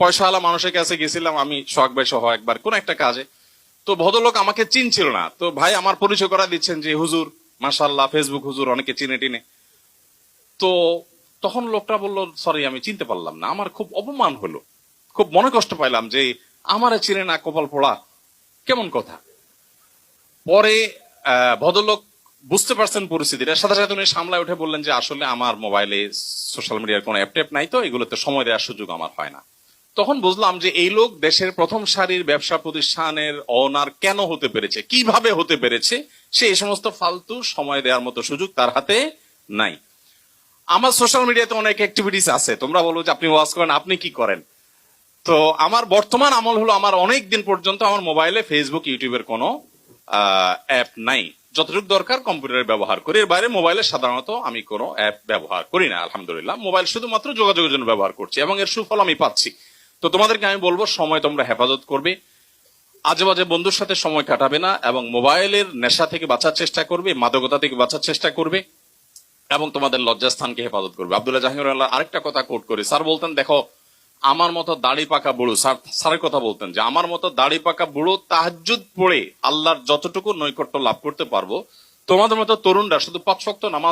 পয়সাওয়ালা মানুষের কাছে গেছিলাম আমি, সোহাগ ভাই সহ একবার কোন একটা কাজে। তো ভদ্রলোক আমাকে চিনছিল না, তো ভাই আমার পরিচয় করা দিচ্ছেন যে হুজুর, মাশাআল্লাহ ফেসবুক হুজুর, অনেকে চিনে টিনে। তো তখন লোকটা বলল সরি আমি চিনতে পারলাম না। আমার খুব অপমান হলো, খুব মনে কষ্ট পাইলাম যে আমারে চিনে না, কপাল পোড়া, কেমন কথা। পরে ভদ্রলোক বুঝতে পারছেন পরিস্থিতিটা, সাথে সাথে উনি সামলায় উঠে বললেন যে আসলে আমার মোবাইলে সোশ্যাল মিডিয়ার কোনো অ্যাপ ট্যাপ নাই, তো এগুলোতে সময় দেওয়ার সুযোগ আমার হয় না। তখন বুঝলাম যে এই লোক দেশের প্রথম সারির ব্যবসা প্রতিষ্ঠানের ওনার কেন হতে পেরেছে, কিভাবে হতে পেরেছে, সে এই সমস্ত ফালতু সময় দেওয়ার মতো সুযোগ তার হাতে নাই। আমার সোশ্যাল মিডিয়াতে অনেক অ্যাক্টিভিটিস আছে, তোমরা বলো যে আপনি ওয়াজ করেন, আপনি কি করেন। তো আমার বর্তমান আমল হলো আমার অনেক দিন পর্যন্ত আমার মোবাইলে ফেসবুক ইউটিউবের কোনো অ্যাপ নাই। যতটুকু দরকার কম্পিউটারে ব্যবহার করি, এর বাইরে মোবাইলে সাধারণত আমি কোনো অ্যাপ ব্যবহার করি না। আলহামদুলিল্লাহ, মোবাইল শুধুমাত্র যোগাযোগের জন্য ব্যবহার করছি এবং এর সুফল আমি পাচ্ছি। তো তোমাদেরকে আমি বলবো সময় তোমরা হেফাজত করবে, আজে বাজে বন্ধুর সাথে সময় কাটাবে না, এবং মোবাইলের নেশা থেকে বাঁচার চেষ্টা করবে, মাদকতা থেকে বাঁচার চেষ্টা করবে, এবং তোমাদের লজ্জাস্থানকে হেফাজত করবে। আব্দুল্লাহ জাহাঙ্গীর আরেকটা কথা কোট করি, স্যার বলতেন দেখো আমার মতো দাড়ি পাকা বুড়ো, স্যারের কথা বলতেন যে আমার মতো দাড়ি পাকা বুড়ো তাহাজ্জুদ পড়ে আল্লাহর যতটুকু নৈকট্য লাভ করতে পারবো, তোমাদের মতো তরুণরা শুধু 5 ওয়াক্ত নামাজ